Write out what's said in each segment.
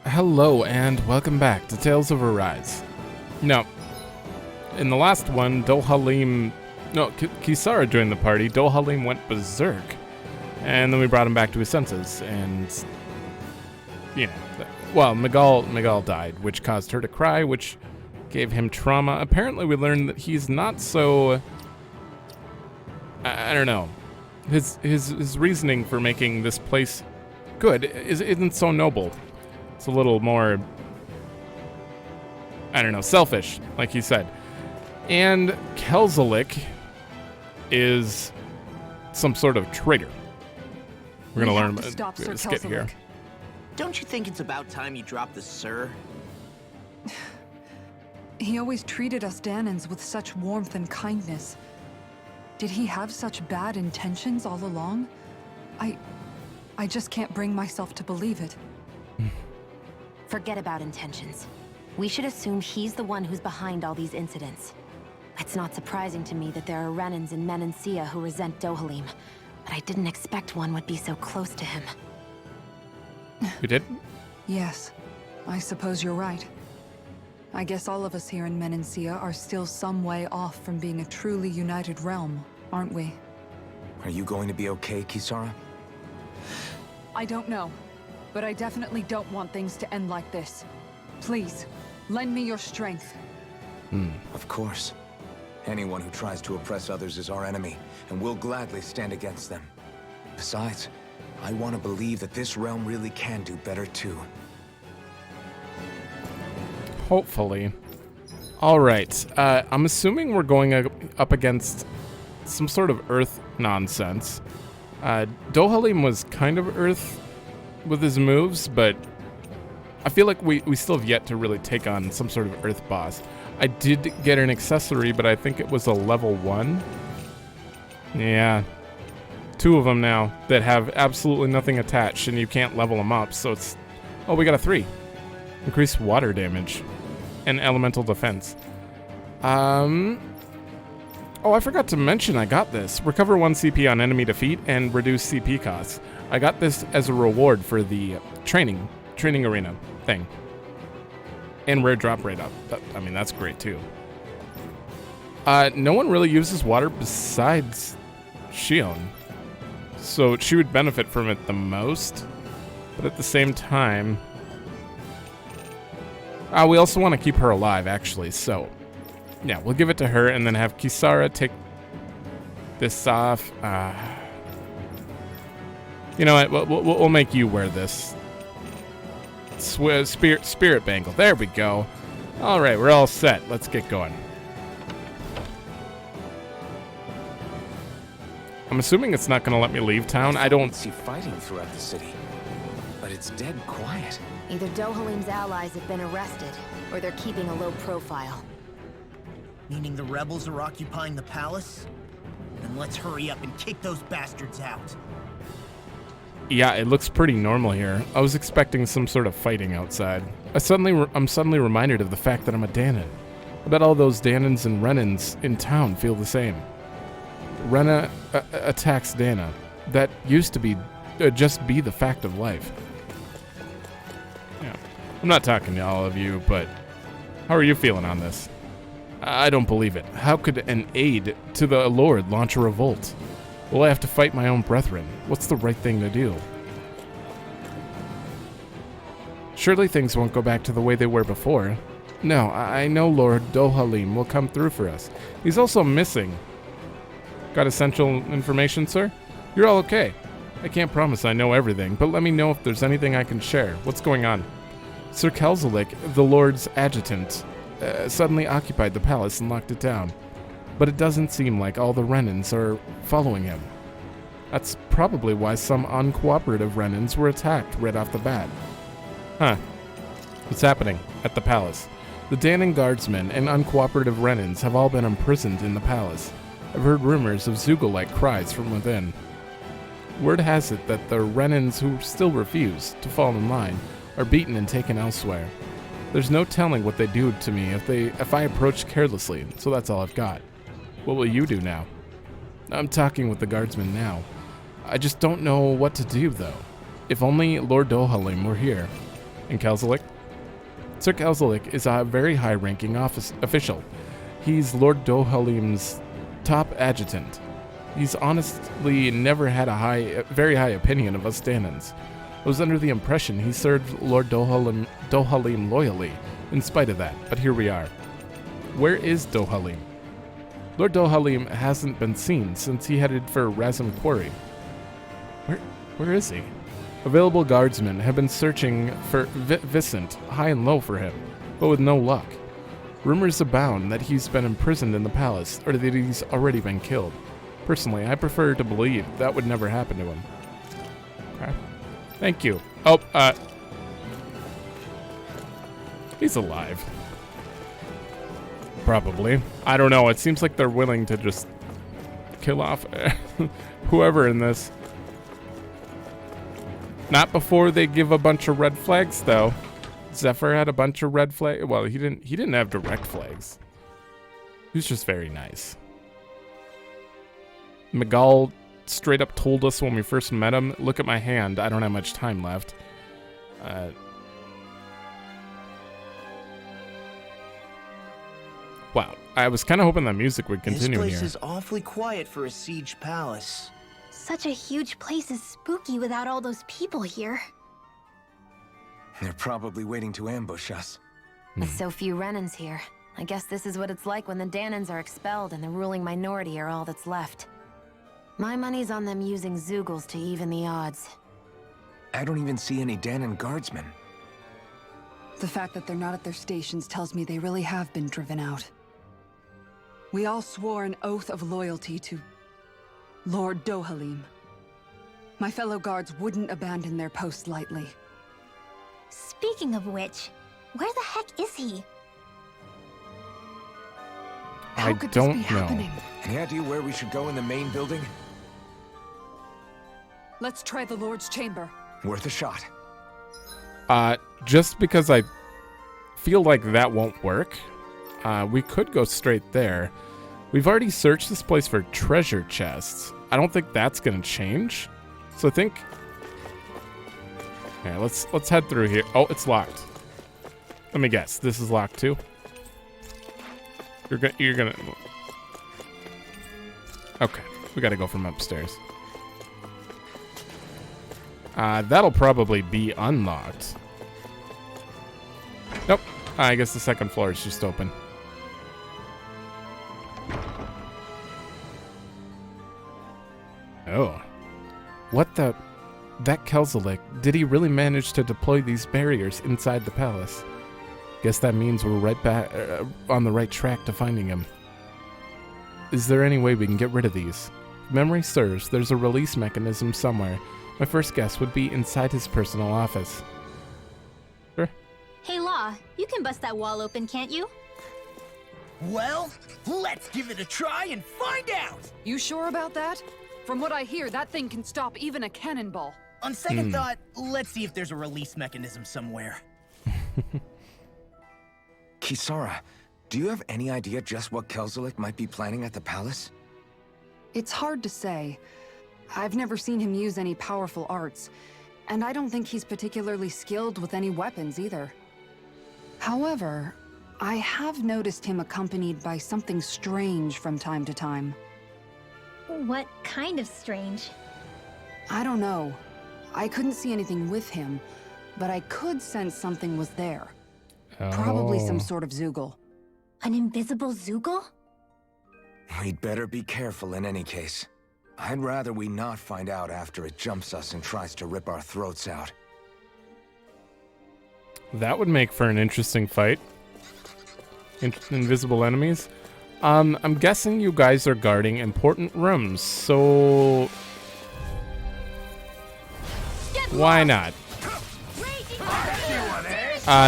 Hello and welcome back to Tales of Arise. Now, in the last one, Kisara joined the party. Dohalim went berserk, and then we brought him back to his senses, and, you know, well, Miguel died, which caused her to cry, which gave him trauma. Apparently we learned that he's not so, I don't know, his reasoning for making this place good isn't so noble. It's a little more, I don't know, selfish, like he said. And Kelzelik is some sort of traitor. We're going to learn about the skit here. Don't you think it's about time you dropped the sir? He always treated us Dahnans with such warmth and kindness. Did he have such bad intentions all along? I just can't bring myself to believe it. Forget about intentions. We should assume he's the one who's behind all these incidents. It's not surprising to me that there are Renans in Menancia who resent Dohalim, but I didn't expect one would be so close to him. You did? Yes, I suppose you're right. I guess all of us here in Menancia are still some way off from being a truly united realm, aren't we? Are you going to be okay, Kisara? I don't know, but I definitely don't want things to end like this. Please, lend me your strength. Of course. Anyone who tries to oppress others is our enemy, and we'll gladly stand against them. Besides, I want to believe that this realm really can do better too. Hopefully. Alright, I'm assuming we're going up against some sort of Earth nonsense. Dohalim was kind of Earth with his moves, but I feel like we still have yet to really take on some sort of Earth boss. I did get an accessory, but I think it was a level 1. Yeah. 2 of them now that have absolutely nothing attached, and you can't level them up, so it's... Oh, we got a 3. Increased water damage and elemental defense. Oh, I forgot to mention I got this. Recover 1 CP on enemy defeat and reduce CP costs. I got this as a reward for the training arena thing. And rare drop rate up. I mean, that's great too. No one really uses water besides Shionne, so she would benefit from it the most. But at the same time, we also want to keep her alive, actually. So, yeah, we'll give it to her and then have Kisara take this off. You know what? We'll make you wear this. Spirit bangle. There we go. All right, we're all set. Let's get going. I'm assuming it's not going to let me leave town. I don't see fighting throughout the city, but it's dead quiet. Either Dohalim's allies have been arrested, or they're keeping a low profile. Meaning the rebels are occupying the palace? Then let's hurry up and kick those bastards out. Yeah, it looks pretty normal here. I was expecting some sort of fighting outside. I'm suddenly reminded of the fact that I'm a Dahnan. I bet all those Dahnans and Renans in town feel the same. Rena attacks Dahna. That used to be just be the fact of life. Yeah, I'm not talking to all of you, but how are you feeling on this? I don't believe it. How could an aide to the Lord launch a revolt? Will I have to fight my own brethren? What's the right thing to do? Surely things won't go back to the way they were before. No, I know Lord Dohalim will come through for us. He's also missing. Got essential information, sir? You're all okay. I can't promise I know everything, but let me know if there's anything I can share. What's going on? Sir Kelzelik, the Lord's adjutant, suddenly occupied the palace and locked it down. But it doesn't seem like all the Renans are following him. That's probably why some uncooperative Renans were attacked right off the bat. Huh. What's happening at the palace? The Dahnan guardsmen and uncooperative Renans have all been imprisoned in the palace. I've heard rumors of Zeugal-like cries from within. Word has it that the Renans who still refuse to fall in line are beaten and taken elsewhere. There's no telling what they'd do to me if I approach carelessly, so that's all I've got. What will you do now? I'm talking with the guardsmen now. I just don't know what to do, though. If only Lord Dohalim were here. And Kelzelik? Sir Kelzelik is a very high-ranking official. He's Lord Dohalim's top adjutant. He's honestly never had a very high opinion of us Dahnans. I was under the impression he served Lord Dohalim loyally, in spite of that, but here we are. Where is Dohalim? Lord Dohalim hasn't been seen since he headed for Razum Quarry. Where is he? Available guardsmen have been searching for Vicent high and low for him, but with no luck. Rumors abound that he's been imprisoned in the palace, or that he's already been killed. Personally, I prefer to believe that would never happen to him. Okay. Thank you. Oh, he's alive. Probably. I don't know. It seems like they're willing to just kill off whoever in this. Not before they give a bunch of red flags, though. Zephyr had a bunch of red flags. Well, he didn't have direct flags. He was just very nice. Miguel straight up told us when we first met him, look at my hand, I don't have much time left. Wow, I was kind of hoping that music would continue here. This place is awfully quiet for a siege palace. Such a huge place is spooky without all those people here. They're probably waiting to ambush us. With so few Renans here, I guess this is what it's like when the Dahnans are expelled and the ruling minority are all that's left. My money's on them using Zeugles to even the odds. I don't even see any Dahnan guardsmen. The fact that they're not at their stations tells me they really have been driven out. We all swore an oath of loyalty to Lord Dohalim. My fellow guards wouldn't abandon their post lightly. Speaking of which, where the heck is he? How could this be happening? Any idea where we should go in the main building? Let's try the Lord's chamber. Worth a shot. Just because I feel like that won't work, we could go straight there. We've already searched this place for treasure chests. I don't think that's gonna change. So I think... Yeah, let's head through here. Oh, it's locked. Let me guess. This is locked too? You're gonna... Okay, we gotta go from upstairs. That'll probably be unlocked. Nope. I guess the second floor is just open. Oh. What the... That Kelzelik, did he really manage to deploy these barriers inside the palace? Guess that means we're right back on the right track to finding him. Is there any way we can get rid of these? If memory serves, there's a release mechanism somewhere. My first guess would be inside his personal office. Sure. Hey Law, you can bust that wall open, can't you? Well, let's give it a try and find out! You sure about that? From what I hear, that thing can stop even a cannonball. On second thought, let's see if there's a release mechanism somewhere. Kisara, do you have any idea just what Kelzelik might be planning at the palace? It's hard to say. I've never seen him use any powerful arts, and I don't think he's particularly skilled with any weapons either. However, I have noticed him accompanied by something strange from time to time. What kind of strange? I don't know. I couldn't see anything with him, but I could sense something was there. Probably some sort of Zeugle. An invisible Zeugle? We'd better be careful in any case. I'd rather we not find out after it jumps us and tries to rip our throats out. That would make for an interesting fight. Invisible enemies. I'm guessing you guys are guarding important rooms, so... Why not?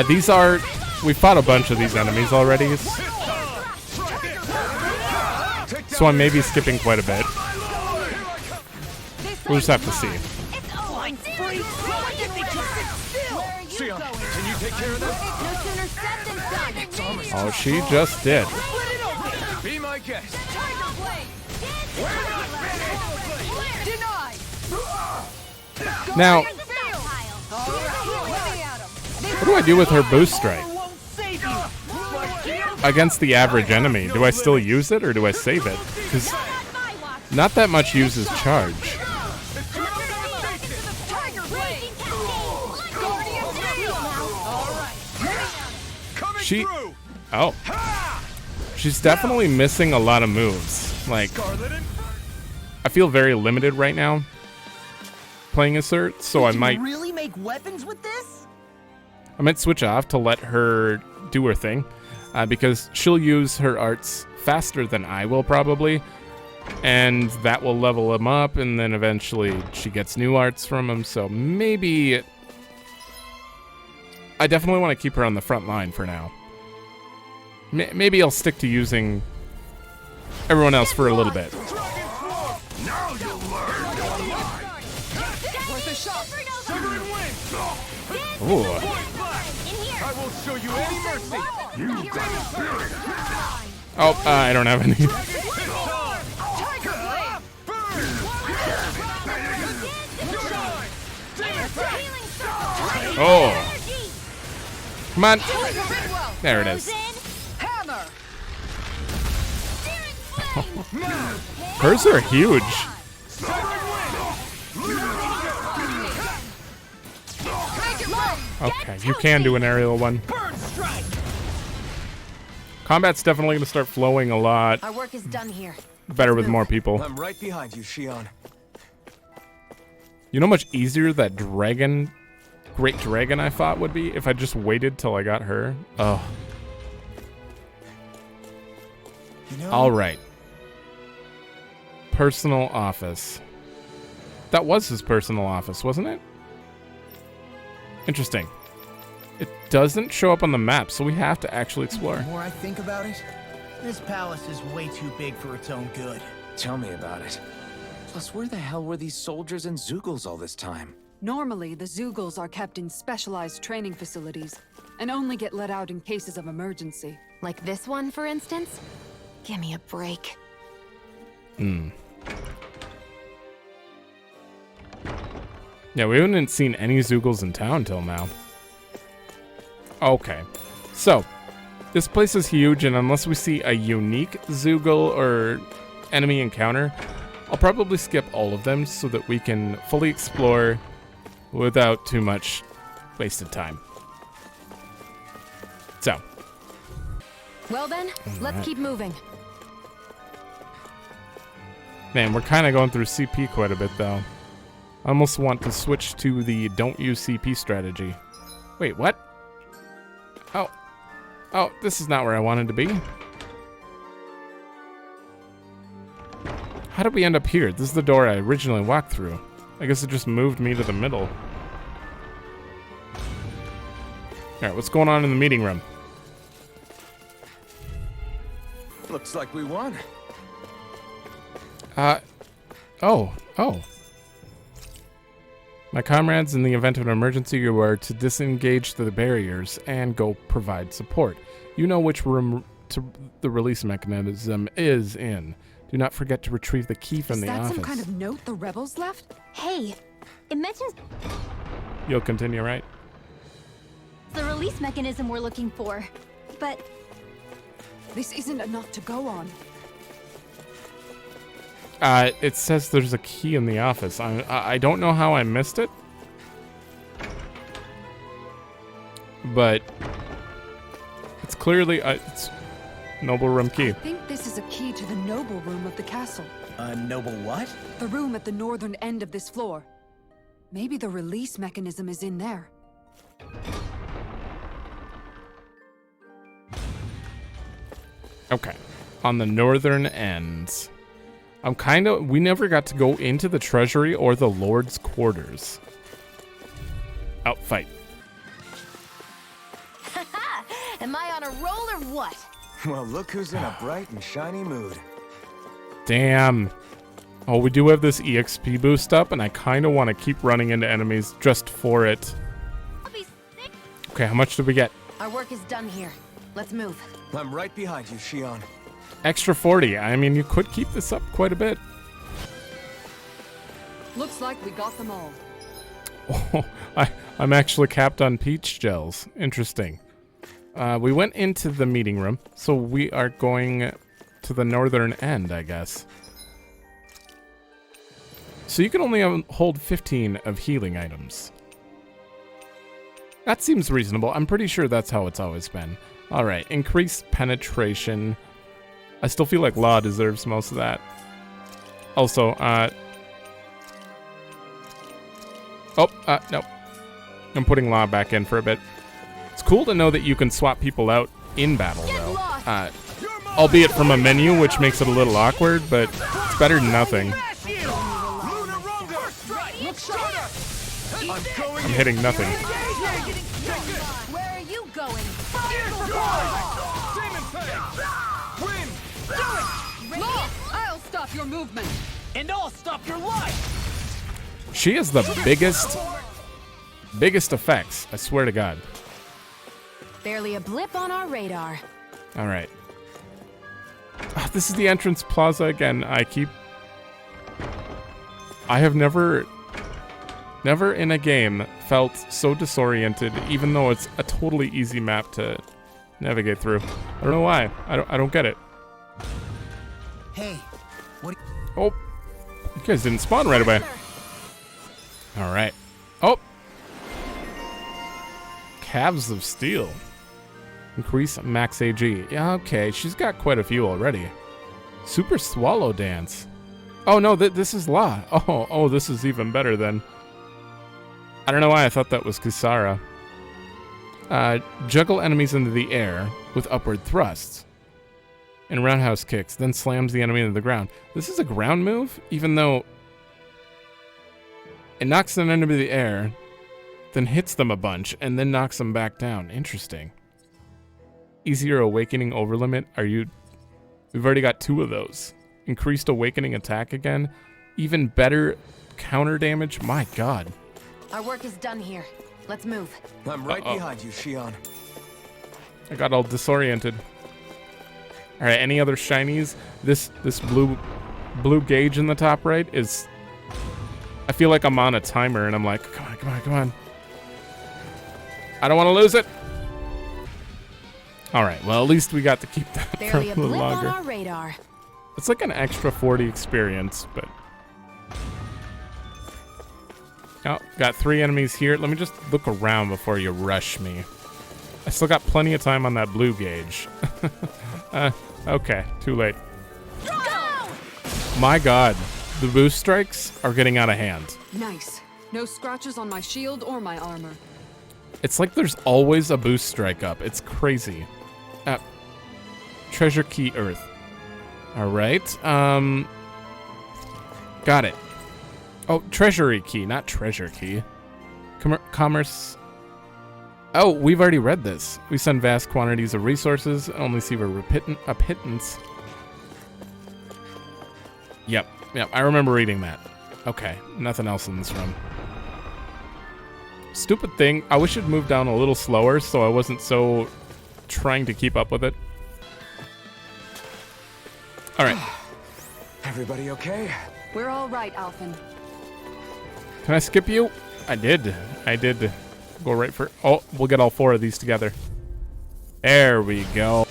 These are... We fought a bunch of these enemies already, so I may be skipping quite a bit. We'll just have to see. Can you take care of that? Oh, she just did. Be my guest. Now, what do I do with her boost strike? Against the average enemy, do I still use it or do I save it? Because not that much uses charge. Oh. She's definitely missing a lot of moves. Like, I feel very limited right now playing as her, so I might really make weapons with this? I might switch off to let her do her thing, because she'll use her arts faster than I will probably, and that will level him up, and then eventually she gets new arts from him, so maybe I definitely want to keep her on the front line for now. Maybe I'll stick to using everyone else for a little bit. Now you'll learn. Ooh. I will show you any mercy. You got spirit. Oh, I don't have any. Oh. Come on. There it is. Hers are huge. Okay, you can do an aerial one. Combat's definitely going to start flowing a lot Our work is done here. better with more people. I'm right behind you, Shionne. You know how much easier that dragon, great dragon I fought would be if I just waited till I got her? Oh. All right. Personal office. That was his personal office, wasn't it? Interesting. It doesn't show up on the map, so we have to actually explore. The more I think about it, this palace is way too big for its own good. Tell me about it. Plus, where the hell were these soldiers and Zeugles all this time? Normally, the Zeugles are kept in specialized training facilities and only get let out in cases of emergency. Like this one, for instance? Give me a break. Yeah, we haven't seen any Zeugles in town till now. Okay. So, this place is huge, and unless we see a unique Zeugl or enemy encounter, I'll probably skip all of them so that we can fully explore without too much wasted time. So. Well then, let's keep moving. Man, we're kind of going through CP quite a bit, though. I almost want to switch to the don't use CP strategy. Wait, what? Oh, this is not where I wanted to be. How did we end up here? This is the door I originally walked through. I guess it just moved me to the middle. Alright, what's going on in the meeting room? Looks like we won. Oh. My comrades, in the event of an emergency, you are to disengage the barriers and go provide support. You know which room the release mechanism is in. Do not forget to retrieve the key from the office. Is that some kind of note the rebels left? Hey, it mentions You'll continue, right? the release mechanism we're looking for, but This isn't enough to go on. It says there's a key in the office. I don't know how I missed it. But it's clearly it's noble room key. I think this is a key to the noble room of the castle. Noble what? The room at the northern end of this floor. Maybe the release mechanism is in there. Okay. On the northern ends. We never got to go into the treasury or the Lord's quarters. Oh, fight. Am I on a roll or what? Well, look who's in a bright and shiny mood. Damn. Oh, we do have this EXP boost up, and I kind of want to keep running into enemies just for it. Okay, how much did we get? Our work is done here. Let's move. I'm right behind you, Shionne. Extra 40. I mean, you could keep this up quite a bit. Looks like we got them all. Oh, I'm actually capped on peach gels. Interesting. We went into the meeting room, so we are going to the northern end, I guess. So you can only hold 15 of healing items. That seems reasonable. I'm pretty sure that's how it's always been. All right, increased penetration. I still feel like Law deserves most of that. Also, no. I'm putting Law back in for a bit. It's cool to know that you can swap people out in battle, though. Albeit from a menu, which makes it a little awkward, but it's better than nothing. I'm hitting nothing. Where are you going? Law, I'll stop your movement. And I'll stop your life! She has the biggest effects, I swear to God. Barely a blip on our radar. All right. This is the entrance plaza again. I have never in a game felt so disoriented, even though it's a totally easy map to navigate through. I don't know why. I don't get it. Hey, what? Oh, you guys didn't spawn right away. All right. Oh, Calves of Steel. Increase max AG. Yeah, okay. She's got quite a few already. Super Swallow Dance. Oh no, this is Law. Oh, this is even better then. I don't know why I thought that was Kisara. Juggle enemies into the air with upward thrusts and roundhouse kicks, then slams the enemy into the ground. This is a ground move, even though it knocks an enemy into the air, then hits them a bunch, and then knocks them back down. Interesting. Easier Awakening Overlimit. We've already got 2 of those. Increased Awakening attack again. Even better counter damage. My God. Our work is done here. Let's move. I'm right behind you, Shionne. I got all disoriented. All right, any other shinies? This blue gauge in the top right is... I feel like I'm on a timer, and I'm like, come on. I don't want to lose it. All right, well, at least we got to keep that for a Barely a little blip on longer. our radar. It's like an extra 40 experience, but... Oh, got 3 enemies here. Let me just look around before you rush me. I still got plenty of time on that blue gauge. Okay, too late. Go! My God, the boost strikes are getting out of hand. Nice. No scratches on my shield or my armor. It's like there's always a boost strike up. It's crazy. Treasure Key Earth. All right. Got it. Oh, Treasury Key, not Treasure Key. Commerce. Oh, we've already read this. We send vast quantities of resources, only receive a pittance. Yep, I remember reading that. Okay, nothing else in this room. Stupid thing. I wish it'd moved down a little slower so I wasn't so trying to keep up with it. All right. Everybody okay? We're all right, Alphen. Can I skip you? I did. Go right for... Oh, we'll get all 4 of these together. There we go.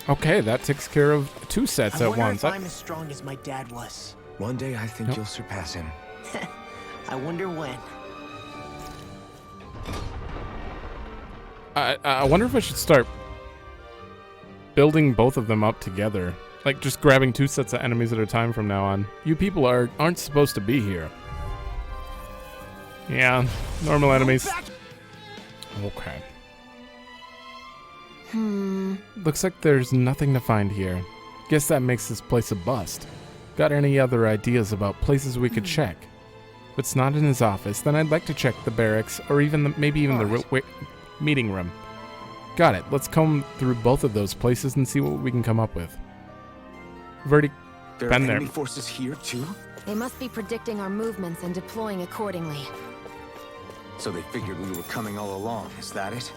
Okay, that takes care of 2 sets at once. I wonder if I'm as strong as my dad was. One day I think you'll surpass him. I wonder when. I wonder if I should start building both of them up together. Like, just grabbing 2 sets of enemies at a time from now on. You people aren't supposed to be here. Yeah, normal enemies. Okay. Looks like there's nothing to find here. Guess that makes this place a bust. Got any other ideas about places we could check? If it's not in his office, then I'd like to check the barracks, or even maybe even the meeting room. Got it. Let's comb through both of those places and see what we can come up with. We've already There been are there. enemy forces here too? They must be predicting our movements and deploying accordingly. So they figured we were coming all along, is that it?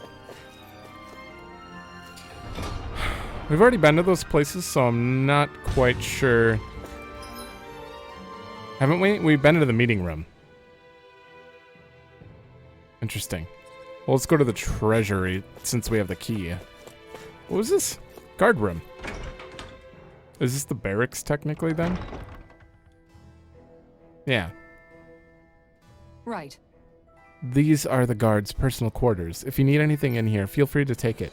We've already been to those places, so I'm not quite sure. Haven't we? We've been to the meeting room. Interesting. Well, let's go to the treasury since we have the key. What was this? Guard room. Is this the barracks technically then? Yeah. Right. These are the guards' personal quarters. If you need anything in here, feel free to take it.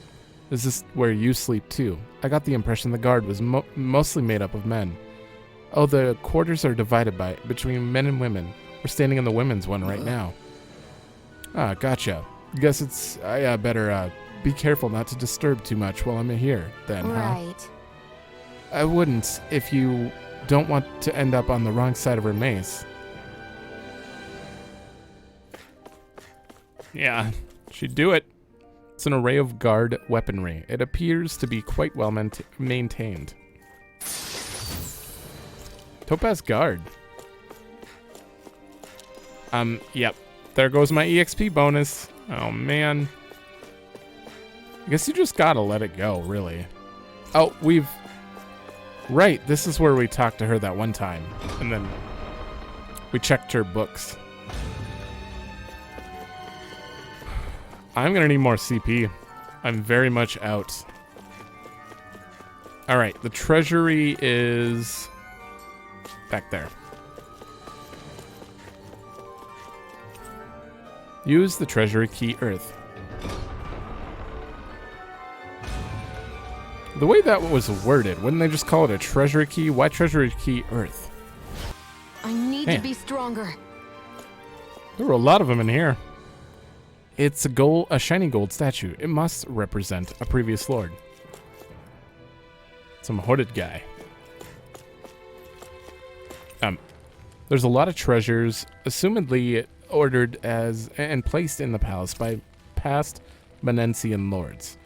This is where you sleep too. I got the impression the guard was mostly made up of men. Oh, the quarters are divided between men and women. We're standing in the women's one right now. Ah, gotcha. Guess it's... I better be careful not to disturb too much while I'm here, then, huh? Right. I wouldn't if you don't want to end up on the wrong side of her mace. Yeah, she'd do it. It's an array of guard weaponry. It appears to be quite well maintained. Topaz guard. Yep. There goes my EXP bonus. Oh, man. I guess you just gotta let it go, really. Oh, we've... Right, this is where we talked to her that one time. And then we checked her books. I'm gonna need more CP. I'm very much out. Alright, the treasury is back there. Use the treasury key Earth. The way that was worded, wouldn't they just call it a treasury key? Why treasury key Earth? I need to be stronger. There were a lot of them in here. It's a shiny gold statue. It must represent a previous lord. Some hooded guy. There's a lot of treasures, assumedly ordered as and placed in the palace by past Menensian lords.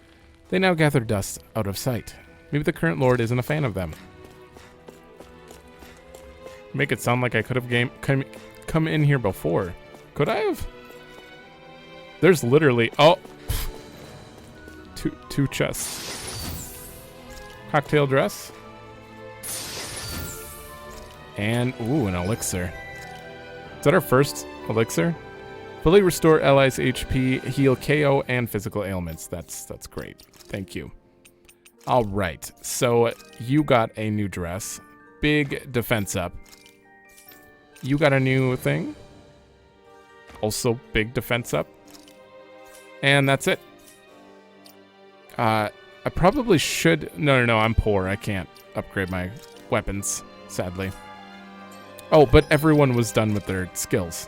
They now gather dust out of sight. Maybe the current lord isn't a fan of them. Make it sound like I could have come in here before. Could I have? There's literally two chests. Cocktail dress. And ooh, an elixir. Is that our first elixir? Fully restore allies' HP, heal KO and physical ailments. That's great. Thank you. All right. So you got a new dress. Big defense up. You got a new thing. Also big defense up. And that's it. I probably should... No, I'm poor. I can't upgrade my weapons, sadly. Oh, but everyone was done with their skills.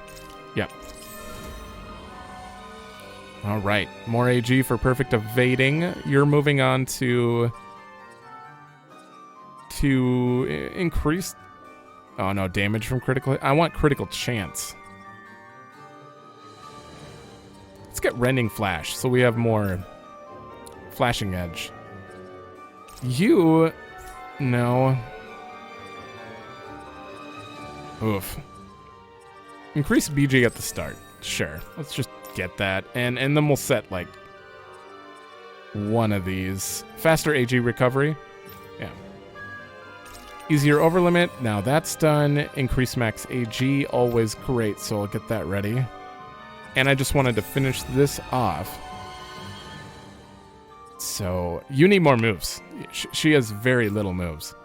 Yep. All right. More AG for perfect evading. You're moving on to increase... Oh, no, damage from critical... I want critical chance. Let's get Rending Flash so we have more flashing edge. You... No. Oof. Increase BG at the start. Sure. Let's just get that. And then we'll set, like, one of these. Faster AG recovery. Yeah. Easier overlimit. Now that's done. Increase max AG. Always great, so I'll get that ready. And I just wanted to finish this off. So, you need more moves. She has very little moves.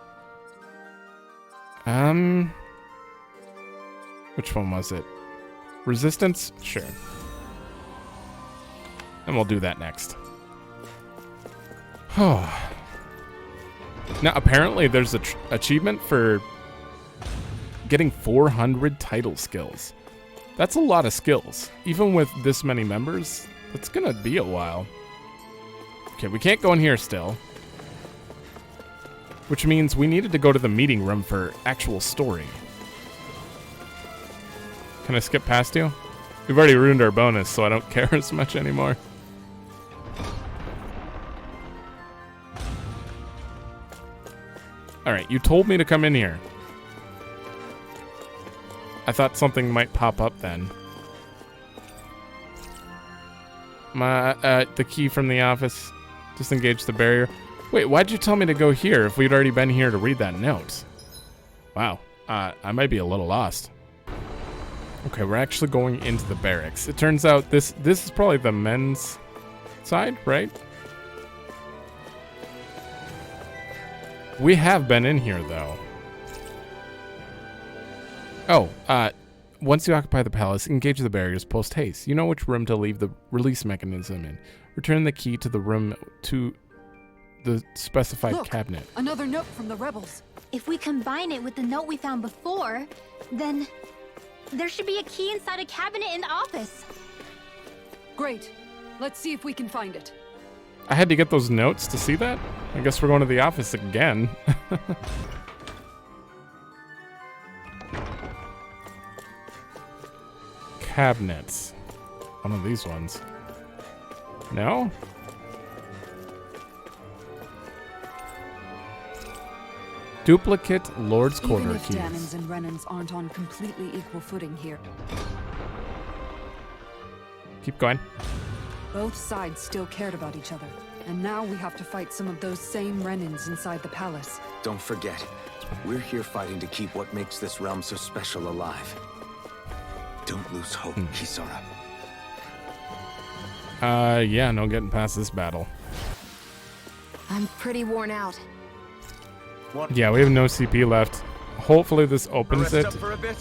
Which one was it? Resistance? Sure. And we'll do that next. Now, apparently there's an achievement for getting 400 title skills. That's a lot of skills. Even with this many members, that's gonna be a while. Okay, we can't go in here still. Which means we needed to go to the meeting room for actual story. Can I skip past you? We've already ruined our bonus, so I don't care as much anymore. Alright, you told me to come in here. I thought something might pop up then. The key from the office. Disengage the barrier. Wait, why'd you tell me to go here if we'd already been here to read that note? Wow, I might be a little lost. Okay, we're actually going into the barracks. It turns out this is probably the men's side, right? We have been in here, though. Oh, once you occupy the palace, engage the barriers post haste. You know which room to leave the release mechanism in. Return the key to the room to the specified cabinet. Another note from the rebels. If we combine it with the note we found before, then there should be a key inside a cabinet in the office. Great. Let's see if we can find it. I had to get those notes to see that? I guess we're going to the office again. Cabinets. One of these ones. No? Duplicate Lord's Quarter Even if keys. Dahnans and Renans aren't on completely equal footing here, Keep going. both sides still cared about each other. And now we have to fight some of those same Renans inside the palace. Don't forget, we're here fighting to keep what makes this realm so special alive. Don't lose hope, Kisara. Yeah, no getting past this battle. I'm pretty worn out. Yeah, we have no CP left. Hopefully this opens it, For a bit?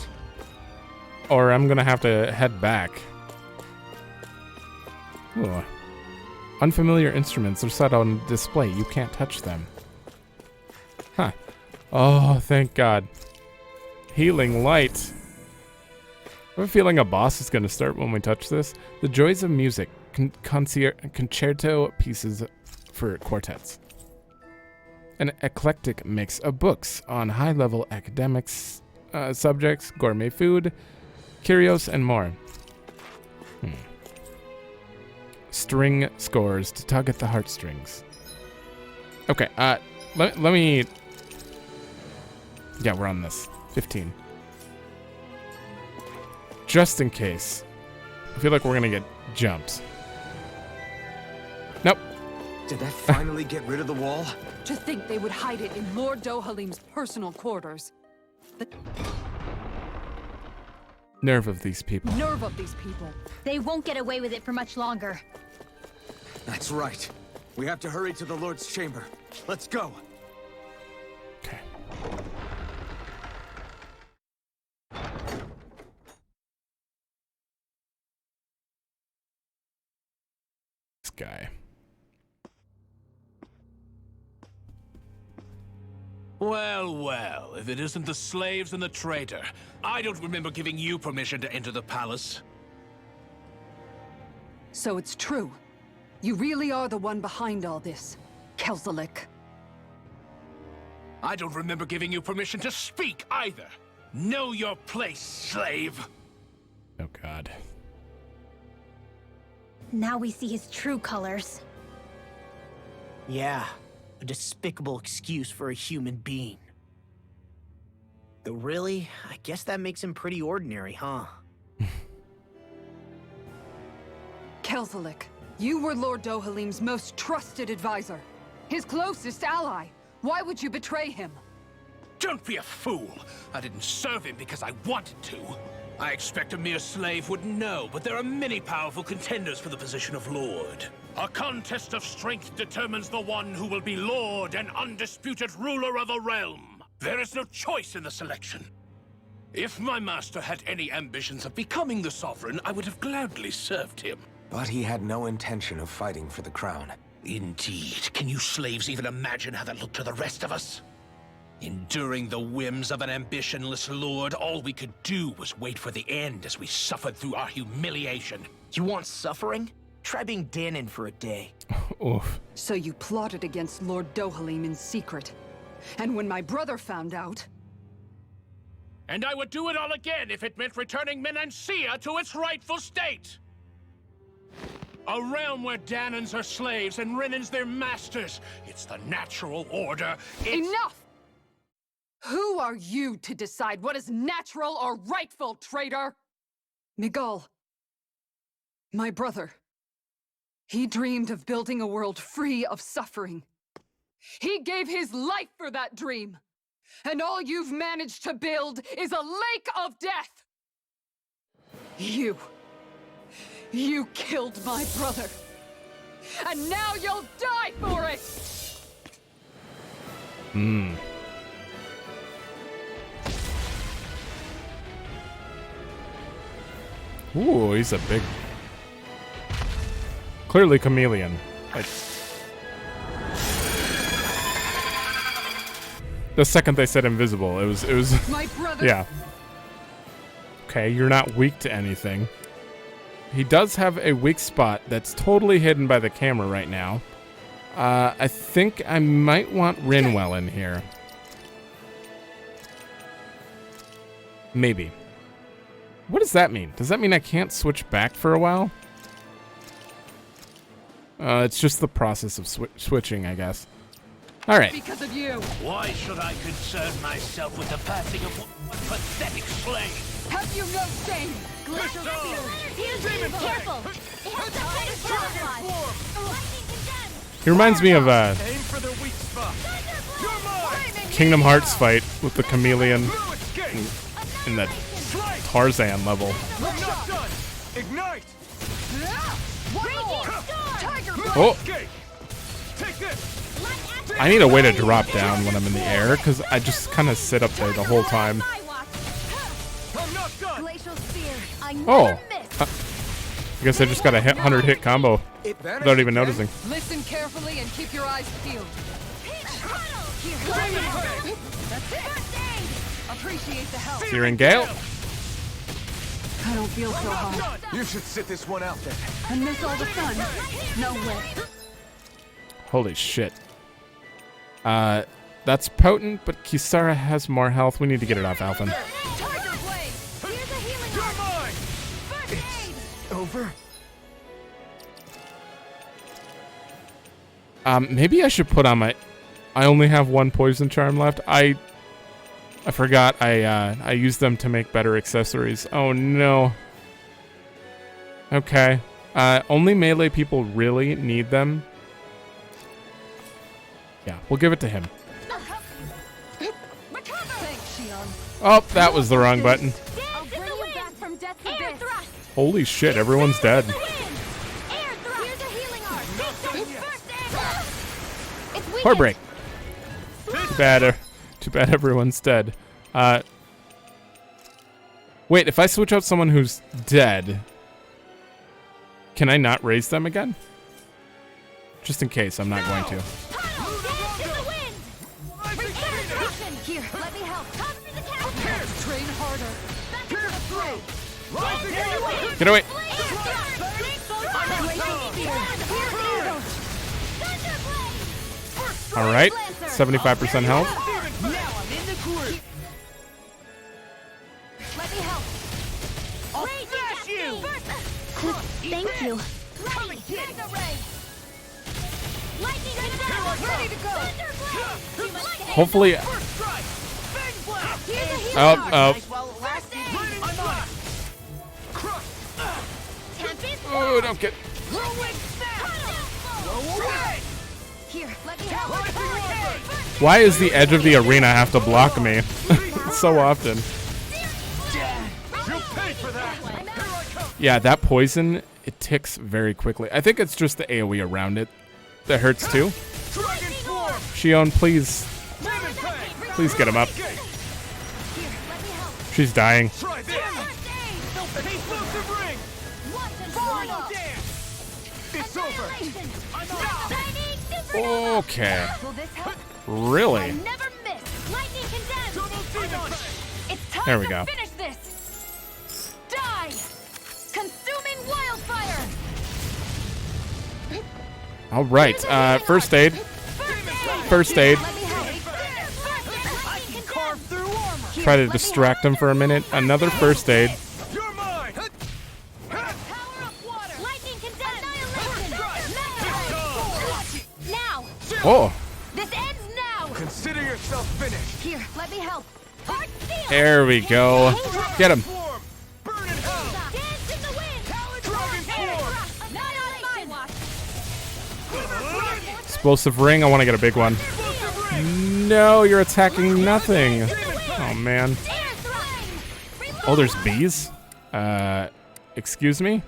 or I'm gonna have to head back. Ooh. Unfamiliar instruments are set on display. You can't touch them. Huh. Oh, thank God. Healing light. I have a feeling a boss is gonna start when we touch this. The joys of music. Concerto pieces for quartets. An eclectic mix of books on high-level academics, subjects, gourmet food, curios, and more. String scores to tug at the heartstrings. Okay, let me... Yeah, we're on this. 15. Just in case. I feel like we're gonna get jumped. Nope. Did that finally get rid of the wall? To think they would hide it in Lord Dohalim's personal quarters. The Nerve of these people. nerve of these people. They won't get away with it for much longer. That's right. We have to hurry to the Lord's chamber. Let's go. Okay. This guy. Well, well, if it isn't the slaves and the traitor. I don't remember giving you permission to enter the palace. So it's true. You really are the one behind all this, Kelzelik. I don't remember giving you permission to speak either. Know your place, slave. Oh, God. Now we see his true colors. Yeah, a despicable excuse for a human being. Though really, I guess that makes him pretty ordinary, huh? Kelzelik, you were Lord Dohalim's most trusted advisor. His closest ally. Why would you betray him? Don't be a fool. I didn't serve him because I wanted to. I expect a mere slave wouldn't know, but there are many powerful contenders for the position of Lord. A contest of strength determines the one who will be Lord and undisputed ruler of a realm. There is no choice in the selection. If my master had any ambitions of becoming the sovereign, I would have gladly served him. But he had no intention of fighting for the crown. Indeed. Can you slaves even imagine how that looked to the rest of us? Enduring the whims of an ambitionless lord, all we could do was wait for the end as we suffered through our humiliation. You want suffering? Try being Dahnan for a day. Oof. So you plotted against Lord Dohalim in secret. And when my brother found out... And I would do it all again if it meant returning Menancia to its rightful state! A realm where Dahnans are slaves and Renans their masters. It's the natural order. It's... Enough! Who are you to decide what is natural or rightful, traitor? Miguel. My brother. He dreamed of building a world free of suffering. He gave his life for that dream. And all you've managed to build is a lake of death. You killed my brother. And now you'll die for it! Ooh, he's a big... Clearly chameleon. Like... The second they said invisible, it was... My brother... Yeah. Okay, you're not weak to anything. He does have a weak spot that's totally hidden by the camera right now. I think I might want Rinwell in here. Maybe. What does that mean? Does that mean I can't switch back for a while? It's just the process of switching, I guess. All right. Because of you. Why should I concern myself with the passing of one pathetic slave? Have you no shame? Glacial Spear. Careful. It has the greatest camouflage. He reminds me of Aim for their weak spot. You're mine. Kingdom Hearts fight with the chameleon No escape. in the Tarzan level. I'm not done. Ignite. Oh, Escape. Take this. I need a way to drop down when I'm in the air because I just kind of sit up there the whole time. I'm not done. Glacial Spear. I Oh, never miss. I guess I just got a 100 hit combo without even noticing. Listen carefully and keep your eyes peeled. That's it. Appreciate the help. Searing Gale. I don't feel so hot. You should sit this one out then. And miss all the fun. No way. Holy shit. That's potent, but Kisara has more health. We need to get it off Alphen. Tiger Blade. Here's a healing You're arm. mine. First aid. Over. Maybe I should put on my... I only have one poison charm left. I forgot I used them to make better accessories. Oh no. Okay. Only melee people really need them. Yeah, we'll give it to him. Thanks, Shionne. Oh, that was the wrong button. I'll bring you back from death's abyss. Thrust. Holy shit, everyone's dead. Air thrust. Here's a healing arm. First aid. It's weak. Poor break. Too bad everyone's dead. Wait, if I switch out someone who's dead, can I not raise them again? Just in case, I'm not going to. Here, let me help. Come to the castle. Train harder. Get away. All right, 75% health. Now I'm in the group. Let me help. I'll smash you. Thank you. Ready to go. Hopefully. Oh. Oh, don't get. Here, let me help. Why does the edge of the arena have to block me so often? You'll pay for that. Here I come. Yeah, that poison, it ticks very quickly. I think it's just the AoE around it that hurts too. Dragon form. Shionne, please get him up. Here, let me help. She's dying. Try this. Explosive ring. Final dance. It's over. I'm out. Okay. Will this help? Really? Never miss. Lightning condemned. Double demon. It's time There we to go. finish this. Die. Consuming wildfire. All right. First aid. First aid. Let me help. I can carve through armor. Try to distract him for a minute. Another first aid. You're mine. Power of water. Lightning condemned. Annihilation. Now. Oh, This ends now. Consider yourself finished. Here, let me help. Heart steel. there we go. Get him. Form. Burn in hell. Dance in the wind. Dragon form. Not on my watch. Explosive ring. I want to get a big one. Fire. No, you're attacking nothing. Oh, man. Oh, there's bees? Excuse me?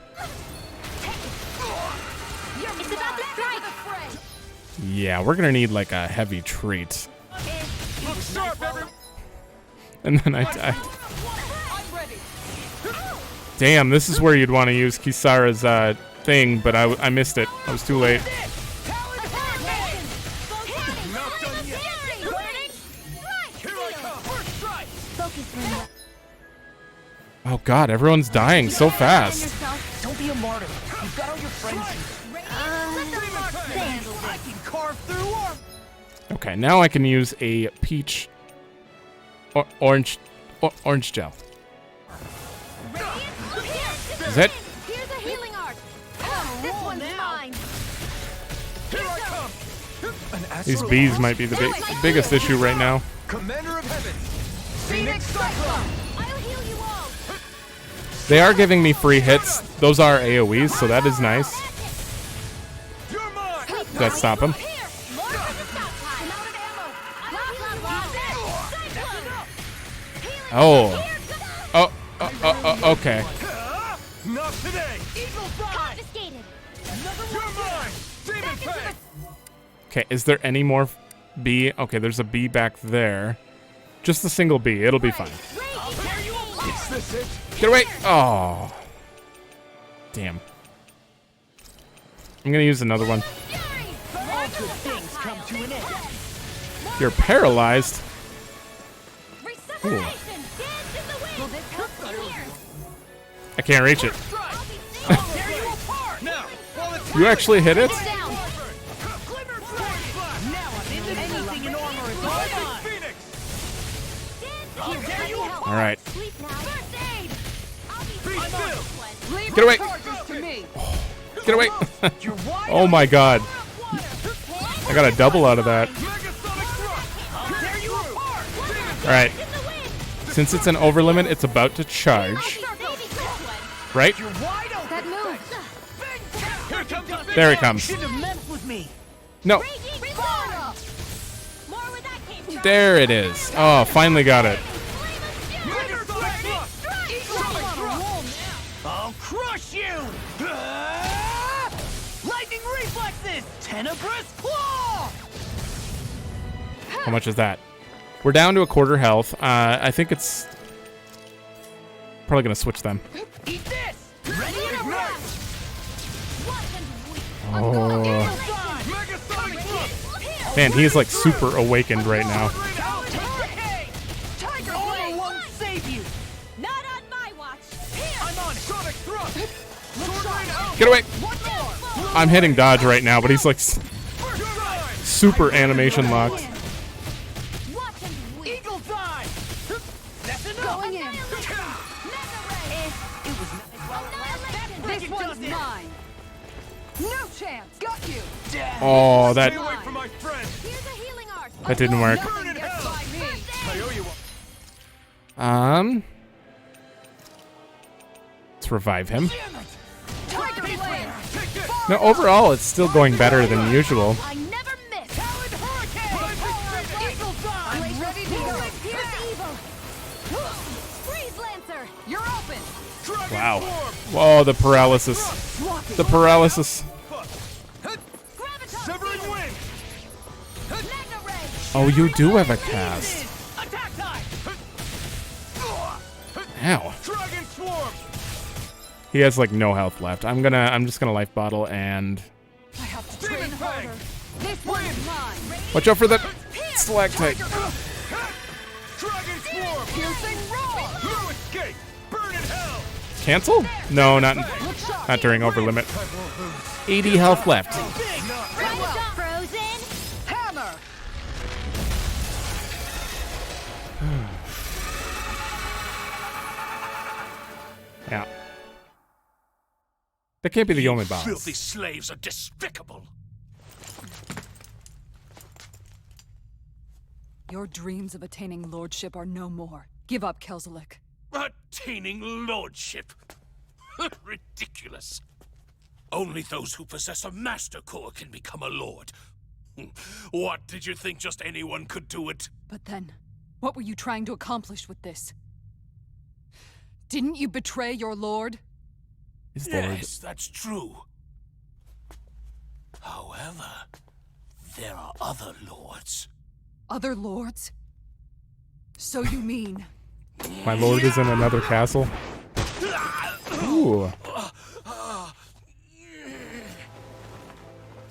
Yeah, we're gonna need like a heavy treat. And then I died. Damn, this is where you'd want to use Kisara's thing, but I missed it. I was too late. Oh god, everyone's dying so fast. Don't be a martyr. You've got all your friends. I can carve through armor. Okay, now I can use a peach or orange gel. Is it? Here's a healing arc. Oh, this one's mine. These bees might be the biggest issue right now. Commander of Heaven. Phoenix Cyclone. I'll heal you all. They are giving me free hits. Those are AoEs, so that is nice. You're mine. Does that stop him? Oh. Okay. Not today. Confiscated. You're mine. Demon Fang. Okay, is there any more bee? Okay, there's a bee back there. Just a single bee. It'll be fine. Is this it? Get away! Oh. Damn. I'm gonna use another one. All good things come to an end. You're paralyzed. Ooh. I can't reach it. You actually hit it? Alright. Get away! Get away! Oh my god. I got a double out of that. Alright. Since it's an overlimit, it's about to charge. Right? There it comes. No. There it is. Oh, finally got it. I'll crush you! Lightning reflexes! Tenebrous claw! How much is that? We're down to a quarter health. I think it's probably gonna switch them. Eat this! Ready to ignite! Oh. Man, he's like super awakened right now. Tiger Blade won't save you! Not on my watch. I'm on it! Sonic thrust! Get away! I'm hitting dodge right now, but he's like super animation locked. Eagle dive! That's enough! Going in. This one's mine. No chance. Got you. Oh, Stay away from my friend. Here's a healing arc. that didn't work. Burn in hell. I owe you one. Let's revive him. Tiger Blade! Take this. No, overall, it's still going better than usual. I never miss. Talon Hurricane! Eagle dive! I'm ready to go. Here's evil. Freeze Lancer. You're open. Dragon Wow. Swarm. Whoa, the paralysis. The paralysis. Severing wing. Magna Ray. Oh, you do have a cast. Attack time! Ow. Dragon Swarm. He has like no health left. I'm just gonna life bottle and I have to Demon train Fang. harder. This one's mine. watch out for that stalactite. Dragon Swarm. Piercing roar. No escape. Burn in hell. Cancel? No, not during overlimit. 80 health left. Frozen. Hammer. Yeah. That can't be the only boss. Filthy slaves are despicable. Your dreams of attaining lordship are no more. Give up, Kelzelik. Attaining lordship. Ridiculous. Only those who possess a master core can become a lord. What, did you think just anyone could do it? But then, what were you trying to accomplish with this? Didn't you betray your lord? His lord. Yes, that's true. However, there are other lords. Other lords? So you mean... My lord is in another castle? Ooh.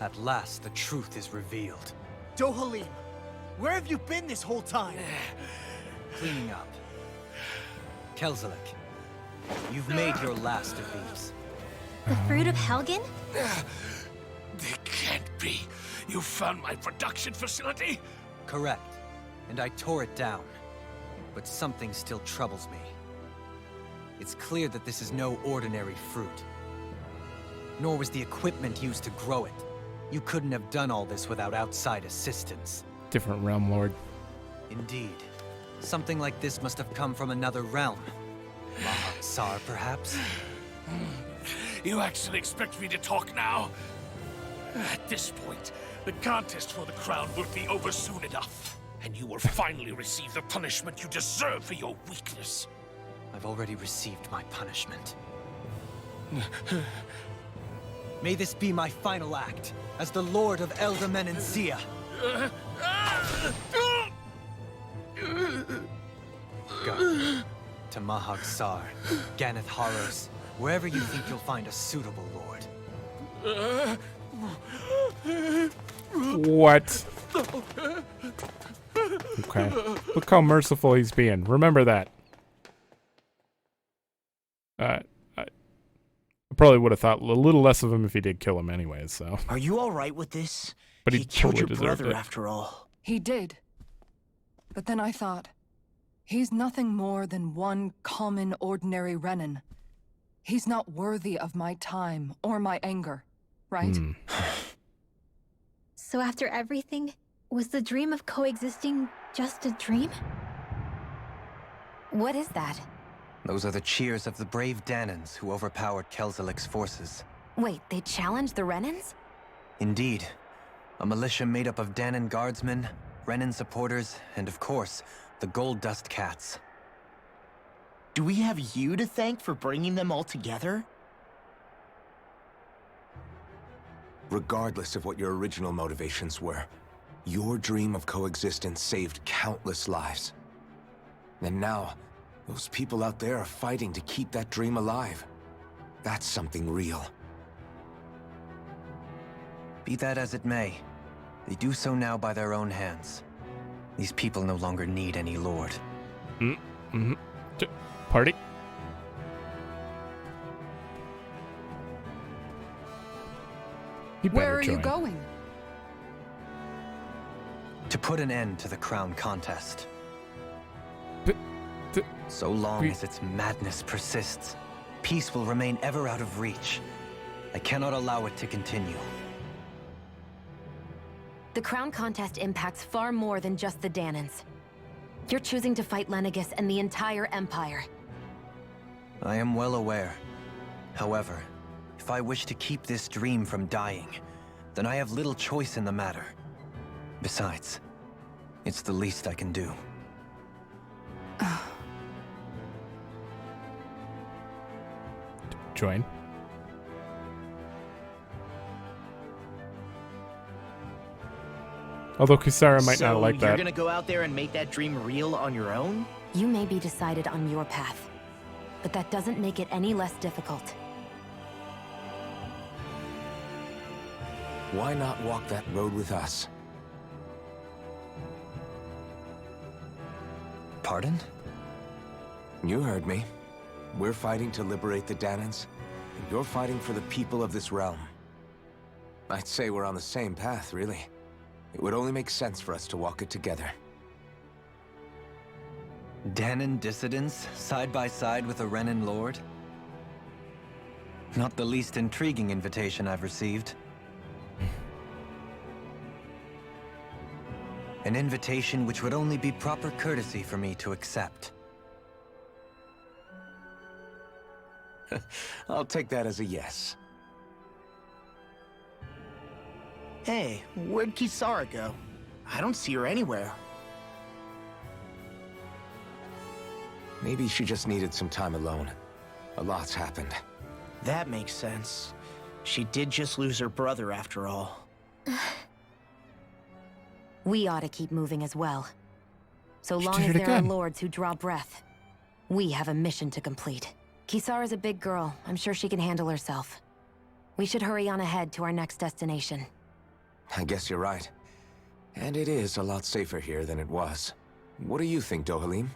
At last, the truth is revealed. Dohalim, where have you been this whole time? Cleaning up. Kelzelik, you've made your last of these. The fruit of Helgen? It can't be. You found my production facility? Correct. And I tore it down. But something still troubles me. It's clear that this is no ordinary fruit. Nor was the equipment used to grow it. You couldn't have done all this without outside assistance. Different realm lord. Indeed. Something like this must have come from another realm. Mahak-Sar, perhaps? You actually expect me to talk now? At this point, the contest for the crown will be over soon enough. And you will finally receive the punishment you deserve for your weakness. I've already received my punishment. May this be my final act, as the Lord of Eldamen and Sia. Go. To Mahak-Sar, Ganeth Haros, wherever you think you'll find a suitable lord. What? Okay. Look how merciful he's being. Remember that. I probably would have thought a little less of him if he did kill him anyways, so. Are you all right with this? But he killed totally your deserved brother it. after all. He did. But then I thought, he's nothing more than one common, ordinary Renan. He's not worthy of my time or my anger, right? So after everything, was the dream of coexisting just a dream? What is that? Those are the cheers of the brave Dahnans who overpowered Kelzelik's forces. Wait, they challenged the Renans? Indeed. A militia made up of Dahnan guardsmen, Renan supporters, and of course, the Gold Dust Cats. Do we have you to thank for bringing them all together? Regardless of what your original motivations were, your dream of coexistence saved countless lives. And now, those people out there are fighting to keep that dream alive. That's something real. Be that as it may, they do so now by their own hands. These people no longer need any lord. Party? Where are you going? To put an end to the crown contest. So long as its madness persists, peace will remain ever out of reach. I cannot allow it to continue. The crown contest impacts far more than just the Dahnans. You're choosing to fight Lenegis and the entire Empire. I am well aware. However, if I wish to keep this dream from dying, then I have little choice in the matter. Besides, it's the least I can do. Join. Although Kisara might not like So that. you're gonna go out there and make that dream real on your own? You may be decided on your path, but that doesn't make it any less difficult. Why not walk that road with us? Pardon? You heard me. We're fighting to liberate the Dahnans, and you're fighting for the people of this realm. I'd say we're on the same path, really. It would only make sense for us to walk it together. Dahnan dissidents, side by side with a Renan lord? Not the least intriguing invitation I've received. An invitation which would only be proper courtesy for me to accept. I'll take that as a yes. Hey, where'd Kisara go? I don't see her anywhere. Maybe she just needed some time alone. A lot's happened. That makes sense. She did just lose her brother after all. We ought to keep moving as well. So She long did as it there are again. lords who draw breath, we have a mission to complete. Kisara's a big girl. I'm sure she can handle herself. We should hurry on ahead to our next destination. I guess you're right. And it is a lot safer here than it was. What do you think, Dohalim?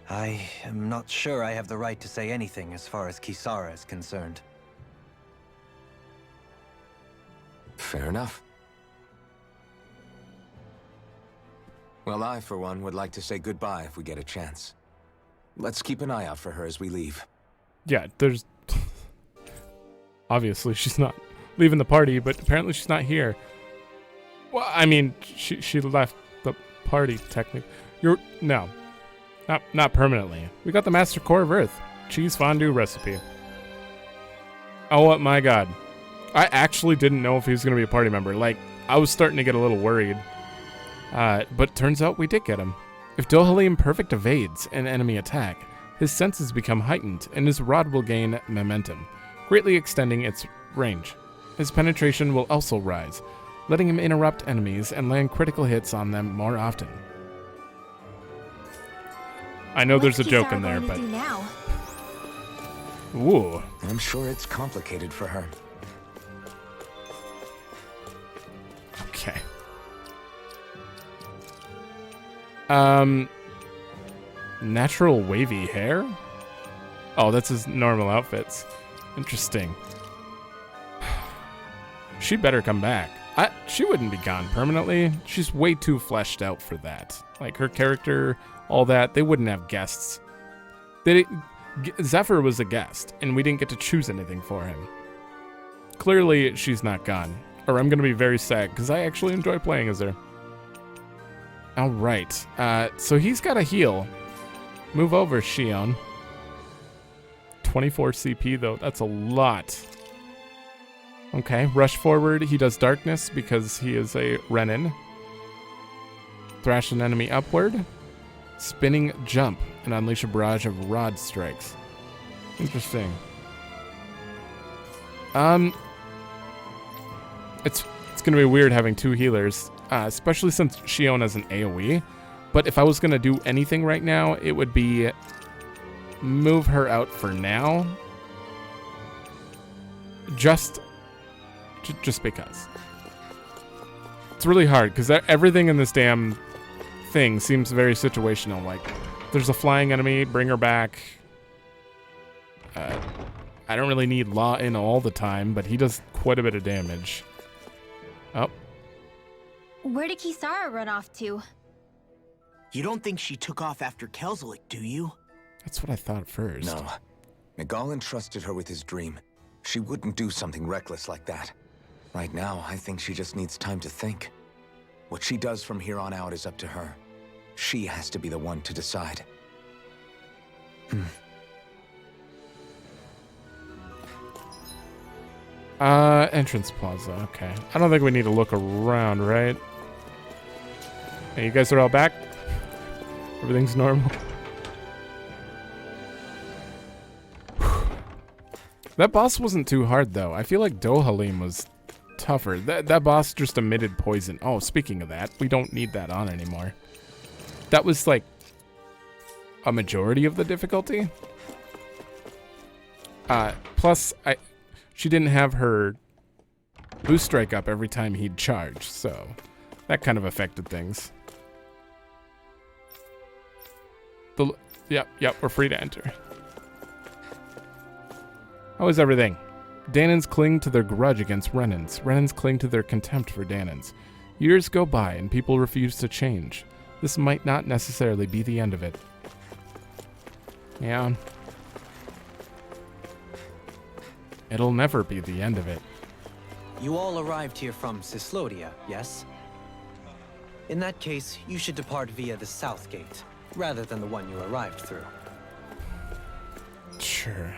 I am not sure I have the right to say anything as far as Kisara is concerned. Fair enough. Well, I, for one, would like to say goodbye if we get a chance. Let's keep an eye out for her as we leave. Yeah, there's... Obviously, she's not leaving the party, but apparently she's not here. Well, I mean, she left the party, technically. No. Not permanently. We got the Master Core of Earth. Cheese fondue recipe. Oh my god. I actually didn't know if he was going to be a party member. Like, I was starting to get a little worried. But turns out we did get him. If Dohalim perfect evades an enemy attack, his senses become heightened and his rod will gain momentum, greatly extending its range. His penetration will also rise, letting him interrupt enemies and land critical hits on them more often. I know there's a joke in there, but... Now? Ooh. I'm sure it's complicated for her. Okay. Natural wavy hair? Oh, that's his normal outfits. Interesting. She better come back. She wouldn't be gone permanently. She's way too fleshed out for that. Like, her character, all that, they wouldn't have guests. Zephyr was a guest, and we didn't get to choose anything for him. Clearly, she's not gone. Or I'm going to be very sad, because I actually enjoy playing as her. Alright, so he's got a heal. Move over, Shionne. 24 CP, though. That's a lot. Okay, rush forward. He does darkness because he is a Renan. Thrash an enemy upward. Spinning jump and unleash a barrage of rod strikes. Interesting. It's gonna be weird having two healers, especially since Shionne has an AoE. But if I was gonna do anything right now, it would be move her out for now. Just because. It's really hard because everything in this damn thing seems very situational. Like, there's a flying enemy, bring her back. I don't really need Law in all the time, but he does quite a bit of damage. Oh. Where did Kisara run off to? You don't think she took off after Kelzelik, do you? That's what I thought at first. No. Miguel entrusted her with his dream. She wouldn't do something reckless like that. Right now, I think she just needs time to think. What she does from here on out is up to her. She has to be the one to decide. Entrance plaza, okay. I don't think we need to look around, right? Hey, you guys are all back? Everything's normal? That boss wasn't too hard, though. I feel like Dohalim was tougher. That boss just emitted poison. Oh, speaking of that, we don't need that on anymore. That was, like, a majority of the difficulty. Plus, she didn't have her boost strike up every time he'd charge, so that kind of affected things. Yep, we're free to enter. How is everything? Dahnans cling to their grudge against Renans. Renans cling to their contempt for Dahnans. Years go by and people refuse to change. This might not necessarily be the end of it. Yeah. It'll never be the end of it. You all arrived here from Cislodia, yes? In that case, you should depart via the south gate, rather than the one you arrived through. Sure.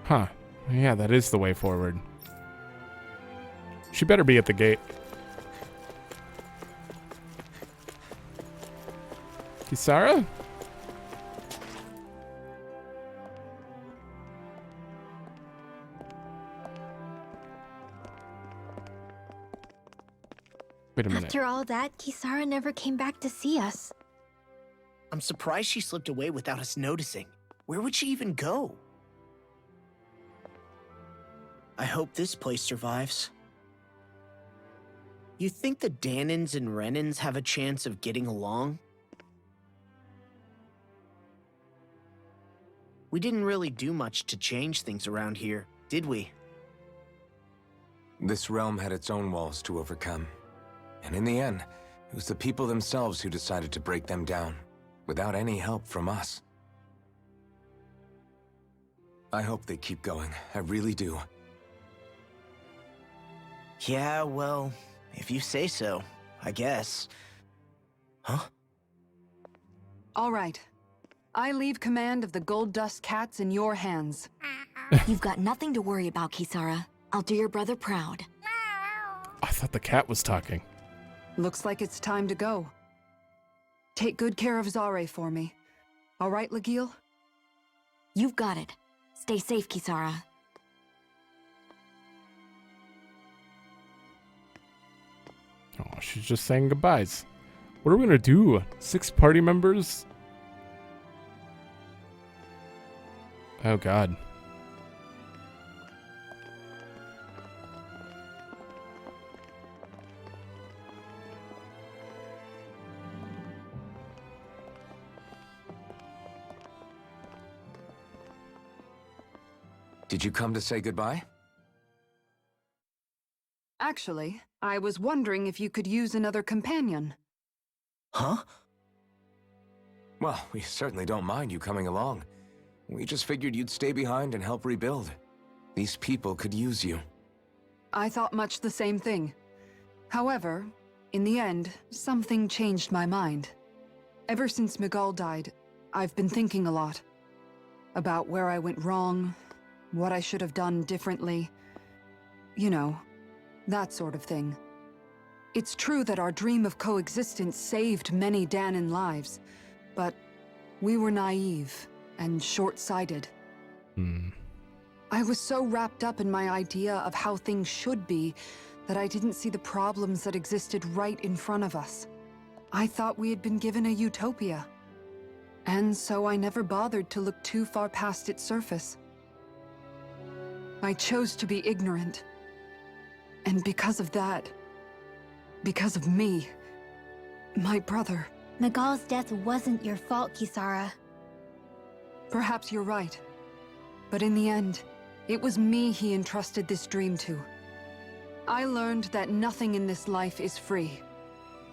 Huh. Yeah, that is the way forward. She better be at the gate. Kisara? Wait a minute. After all that, Kisara never came back to see us. I'm surprised she slipped away without us noticing. Where would she even go? I hope this place survives. You think the Dahnans and Renans have a chance of getting along? We didn't really do much to change things around here, did we? This realm had its own walls to overcome. And in the end, it was the people themselves who decided to break them down, without any help from us. I hope they keep going. I really do. Yeah, well, if you say so, I guess. Huh? All right. I leave command of the Gold Dust Cats in your hands. You've got nothing to worry about, Kisara. I'll do your brother proud. I thought the cat was talking. Looks like it's time to go. Take good care of Zare for me. All right, Legil? You've got it. Stay safe, Kisara. Oh, she's just saying goodbyes. What are we gonna do? 6 party members? Oh god. Did you come to say goodbye? Actually, I was wondering if you could use another companion. Huh? Well, we certainly don't mind you coming along. We just figured you'd stay behind and help rebuild. These people could use you. I thought much the same thing. However, in the end, something changed my mind. Ever since Miguel died, I've been thinking a lot. About where I went wrong, what I should have done differently. You know, that sort of thing. It's true that our dream of coexistence saved many Dahnan lives, but we were naive and short-sighted. I was so wrapped up in my idea of how things should be that I didn't see the problems that existed right in front of us. I thought we had been given a utopia. And so I never bothered to look too far past its surface. I chose to be ignorant. And because of that, because of me, my brother... Miguel's death wasn't your fault, Kisara. Perhaps you're right. But in the end, it was me he entrusted this dream to. I learned that nothing in this life is free,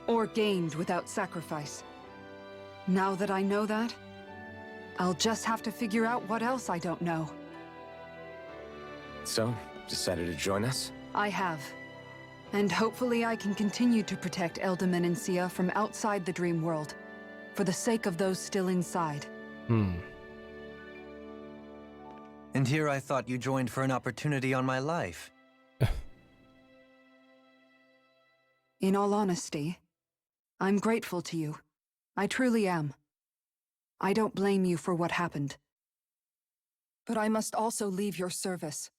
or gained without sacrifice. Now that I know that, I'll just have to figure out what else I don't know. So, decided to join us? I have. And hopefully I can continue to protect Eldam and Sia from outside the dream world, for the sake of those still inside. And here I thought you joined for an opportunity on my life. In all honesty, I'm grateful to you. I truly am. I don't blame you for what happened. But I must also leave your service.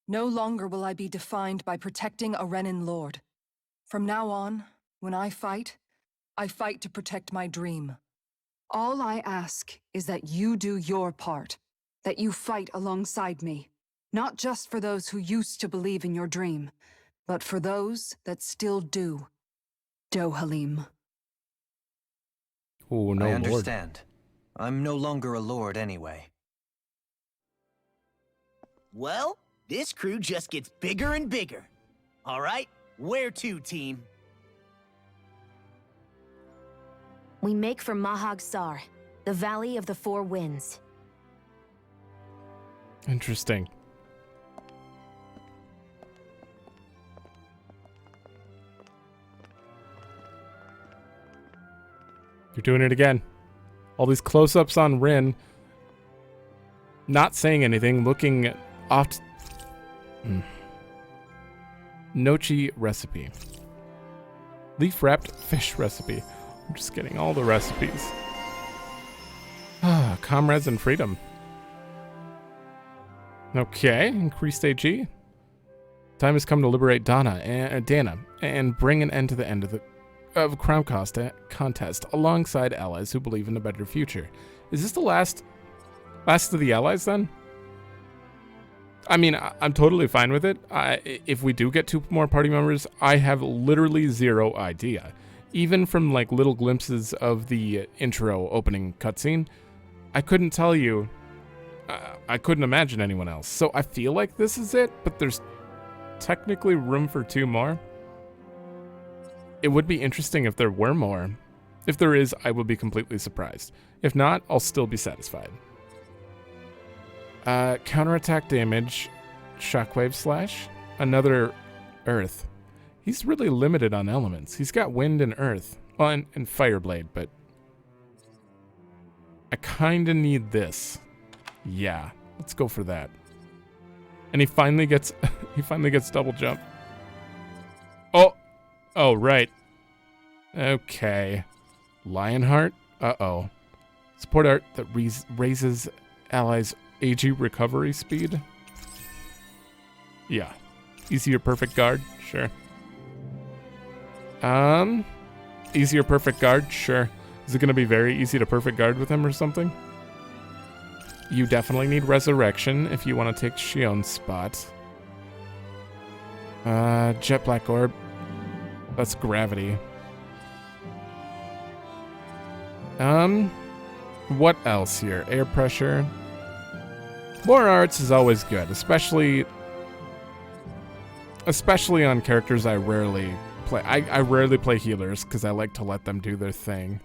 No longer will I be defined by protecting a Renan lord. From now on, when I fight to protect my dream. All I ask is that you do your part, that you fight alongside me, not just for those who used to believe in your dream, but for those that still do. Dohalim. Oh, no, I lord. understand. I'm no longer a lord anyway. Well, this crew just gets bigger and bigger. All right, where to, team? We make for Mahag Sar, the Valley of the Four Winds. Interesting. You're doing it again. All these close-ups on Rin. Not saying anything, looking off... Nochi recipe. Leaf-wrapped fish recipe. I'm just getting all the recipes. Comrades and freedom. Okay, increased AG. Time has come to liberate Dahna and bring an end to the end of Crown Contest alongside allies who believe in a better future. Is this the last of the allies then? I mean, I'm totally fine with it. If we do get 2 more party members, I have literally zero idea. Even from like little glimpses of the intro opening cutscene, I couldn't tell you. I couldn't imagine anyone else. So I feel like this is it, but there's technically room for 2 more. It would be interesting if there were more. If there is, I will be completely surprised. If not, I'll still be satisfied. Counterattack damage, shockwave slash, another earth. He's really limited on elements. He's got wind and earth. Well, and fireblade, but I kinda need this. Yeah, let's go for that. And he finally gets double jump. Oh, right. Okay. Lionheart? Uh-oh. Support art that raises allies' AG recovery speed? Yeah. Easier perfect guard? Sure. Easier perfect guard? Sure. Is it gonna be very easy to perfect guard with him or something? You definitely need resurrection if you want to take Shionne's spot. Jet black orb. That's gravity. What else here? Air pressure. More arts is always good, especially on characters I rarely play. I rarely play healers because I like to let them do their thing.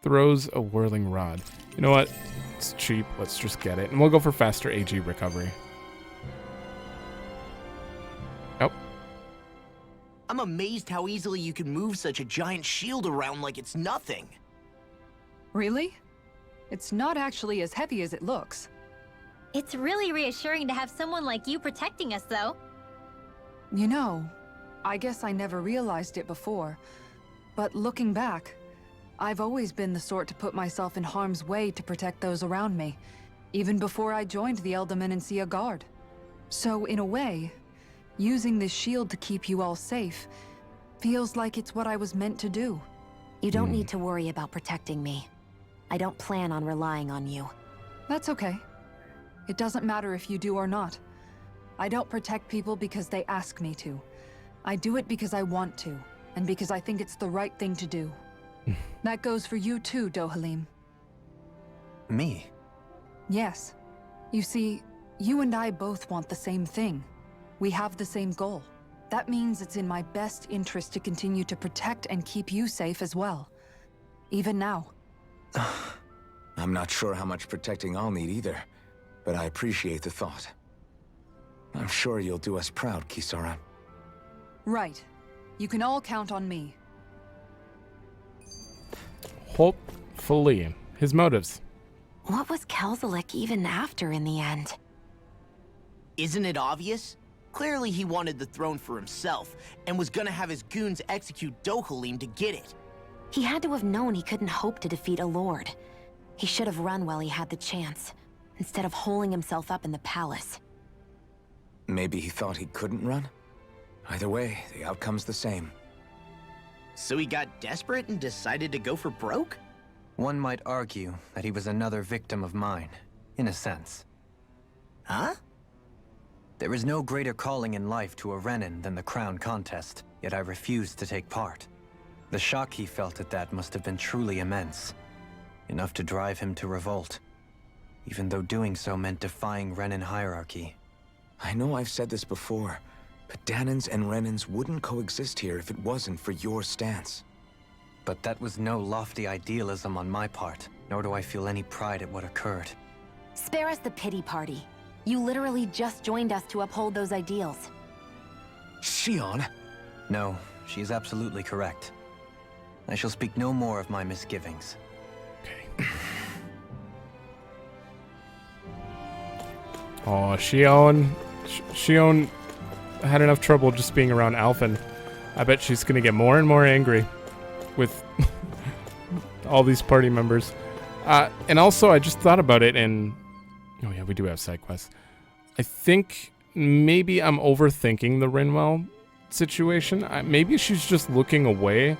Throws a whirling rod. You know what? It's cheap. Let's just get it. And we'll go for faster AG recovery. Oh. I'm amazed how easily you can move such a giant shield around like it's nothing. Really? It's not actually as heavy as it looks. It's really reassuring to have someone like you protecting us, though. You know, I guess I never realized it before, but looking back, I've always been the sort to put myself in harm's way to protect those around me, even before I joined the Alphen and Shionne Guard. So in a way, using this shield to keep you all safe feels like it's what I was meant to do. You don't need to worry about protecting me. I don't plan on relying on you. That's okay. It doesn't matter if you do or not. I don't protect people because they ask me to. I do it because I want to, and because I think it's the right thing to do. That goes for you too, Dohalim. Me? Yes. You see, you and I both want the same thing. We have the same goal. That means it's in my best interest to continue to protect and keep you safe as well. Even now. I'm not sure how much protecting I'll need either, but I appreciate the thought. I'm sure you'll do us proud, Kisara. Right. You can all count on me. Hopefully. His motives. What was Kelzelik even after in the end? Isn't it obvious? Clearly he wanted the throne for himself, and was gonna have his goons execute Dohalim to get it. He had to have known he couldn't hope to defeat a lord. He should have run while he had the chance, instead of holding himself up in the palace. Maybe he thought he couldn't run? Either way, the outcome's the same. So he got desperate and decided to go for broke? One might argue that he was another victim of mine, in a sense. Huh? There is no greater calling in life to a Renan than the crown contest, yet I refused to take part. The shock he felt at that must have been truly immense. Enough to drive him to revolt, even though doing so meant defying Renan hierarchy. I know I've said this before, but Dahnans and Renans wouldn't coexist here if it wasn't for your stance. But that was no lofty idealism on my part, nor do I feel any pride at what occurred. Spare us the pity party. You literally just joined us to uphold those ideals. Shionne? No, she is absolutely correct. I shall speak no more of my misgivings. Okay. Oh, Shionne. Shionne had enough trouble just being around Alphen. I bet she's going to get more and more angry with all these party members. And also, I just thought about it, and... Oh yeah, we do have side quests. I think maybe I'm overthinking the Rinwell situation. Maybe she's just looking away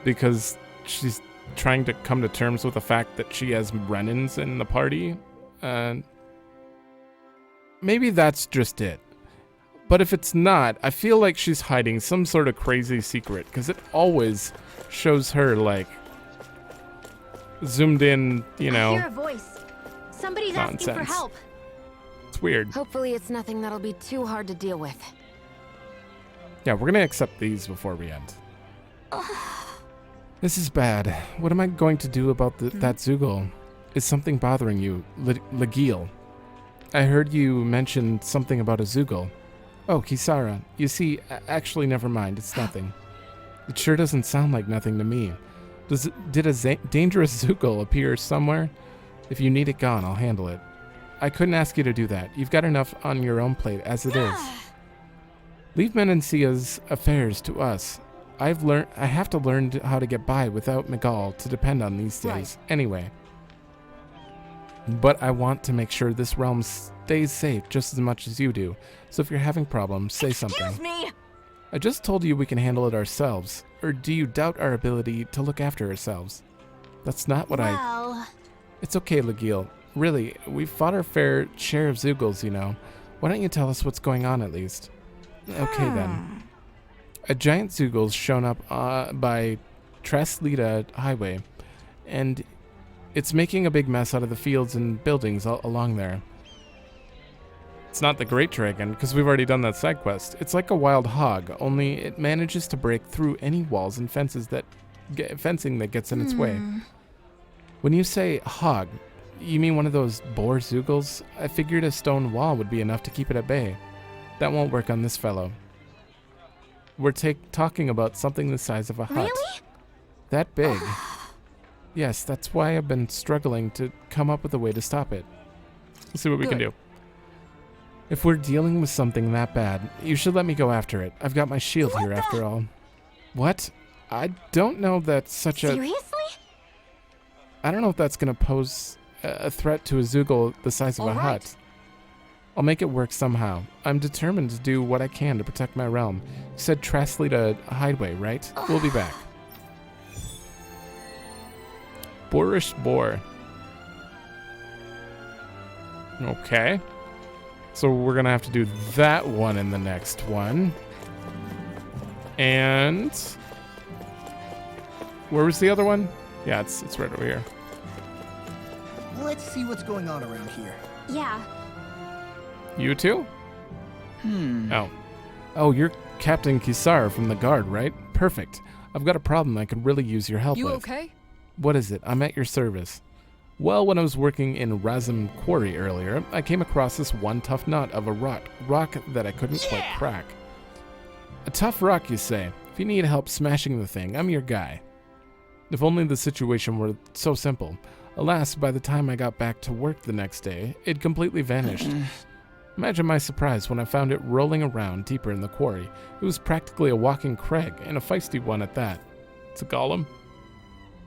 because she's trying to come to terms with the fact that she has Renans in the party. Maybe that's just it. But if it's not, I feel like she's hiding some sort of crazy secret, because it always shows her, like, zoomed in, you know. I hear a voice. Somebody's asking for help. It's weird. Hopefully it's nothing that'll be too hard to deal with. Yeah, we're gonna accept these before we end. This is bad. What am I going to do about that Zugol? Is something bothering you, Legil? I heard you mention something about a Zugol. Oh, Kisara. You see, actually, never mind. It's nothing. It sure doesn't sound like nothing to me. Did a dangerous Zugol appear somewhere? If you need it gone, I'll handle it. I couldn't ask you to do that. You've got enough on your own plate as it is. Leave Menancia's affairs to us. I have to learn how to get by without Miguel to depend on these days. Right. Anyway. But I want to make sure this realm stays safe just as much as you do. So if you're having problems, say something. Excuse me! I just told you we can handle it ourselves. Or do you doubt our ability to look after ourselves? That's not what It's okay, Legil. Really, we've fought our fair share of Zugols, you know. Why don't you tell us what's going on at least? Okay then. A giant Zugol's shown up by Traslita Highway, and it's making a big mess out of the fields and buildings along there. It's not the Great Dragon, because we've already done that side quest. It's like a wild hog, only it manages to break through any walls and fencing that gets in its way. When you say hog, you mean one of those boar Zugals? I figured a stone wall would be enough to keep it at bay. That won't work on this fellow. We're talking about something the size of a hut. Really? That big. Yes, that's why I've been struggling to come up with a way to stop it. Let's see what we can do. If we're dealing with something that bad, you should let me go after it. I've got my shield here after all. What? I don't know that's such a... Seriously? I don't know if that's going to pose a threat to a Zugol the size of a hut. I'll make it work somehow. I'm determined to do what I can to protect my realm. You said Traslita Highway, right? We'll be back. Boorish Boar. Okay. So we're going to have to do that one in the next one. And... where was the other one? Yeah, it's right over here. Let's see what's going on around here. Yeah. You too? Oh, you're Captain Kisar from the Guard, right? Perfect. I've got a problem I could really use your help with. You okay? What is it? I'm at your service. Well, when I was working in Razum Quarry earlier, I came across this one tough nut of a rock that I couldn't quite crack. A tough rock, you say? If you need help smashing the thing, I'm your guy. If only the situation were so simple. Alas, by the time I got back to work the next day, it completely vanished. Imagine my surprise when I found it rolling around deeper in the quarry. It was practically a walking crag, and a feisty one at that. It's a golem.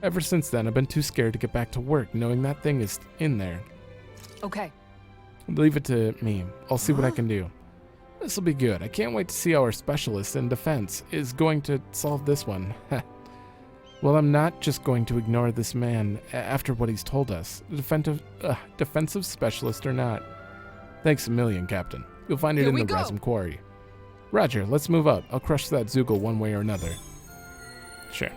Ever since then, I've been too scared to get back to work, knowing that thing is in there. Okay. Leave it to me. I'll see what I can do. This'll be good. I can't wait to see how our specialist in defense is going to solve this one. Well, I'm not just going to ignore this man after what he's told us, defensive specialist or not. Thanks a million, Captain. You'll find it in the Razum Quarry. Roger, let's move out. I'll crush that Zugol one way or another. Sure.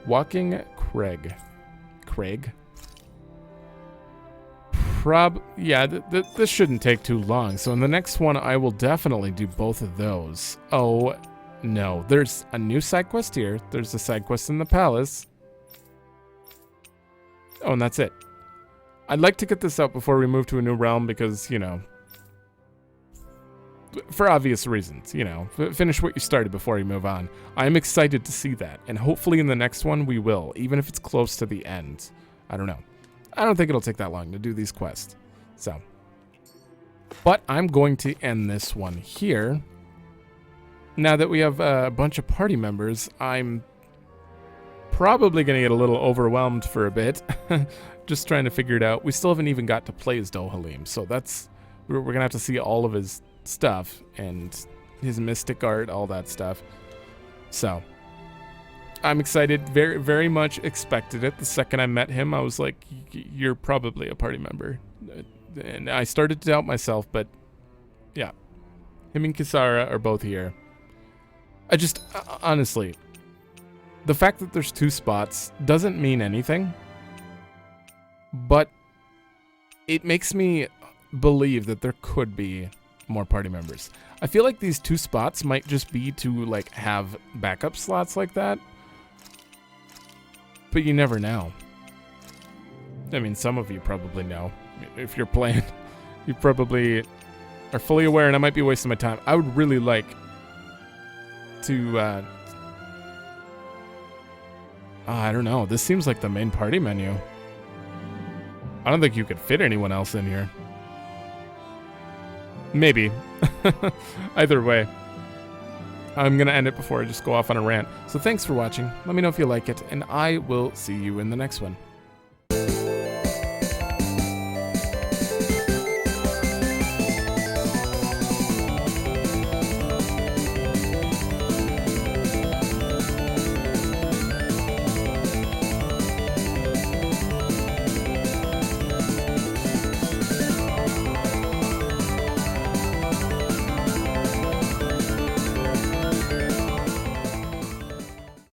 Walking Craig. Craig? Yeah, this shouldn't take too long. So in the next one, I will definitely do both of those. Oh, no. There's a new side quest here. There's a side quest in the palace. Oh, and that's it. I'd like to get this out before we move to a new realm because, you know, for obvious reasons, you know, finish what you started before you move on. I'm excited to see that, and hopefully in the next one we will, even if it's close to the end. I don't know. I don't think it'll take that long to do these quests. So, But I'm going to end this one here. Now that we have a bunch of party members, I'm probably going to get a little overwhelmed for a bit. Just trying to figure it out. We still haven't even got to play as Dohalim, so that's... We're going to have to see all of his stuff and his mystic art, all that stuff. So, I'm excited. Very, very much expected it. The second I met him, I was like, you're probably a party member. And I started to doubt myself, but yeah. Him and Kisara are both here. I just, honestly, the fact that there's 2 spots doesn't mean anything. But it makes me believe that there could be more party members. I feel like these 2 spots might just be to like have backup slots like that. But you never know. I mean, some of you probably know. If you're playing, you probably are fully aware, and I might be wasting my time. I would really like to, I don't know. This seems like the main party menu. I don't think you could fit anyone else in here. Maybe. Either way. I'm going to end it before I just go off on a rant. So thanks for watching. Let me know if you like it, and I will see you in the next one.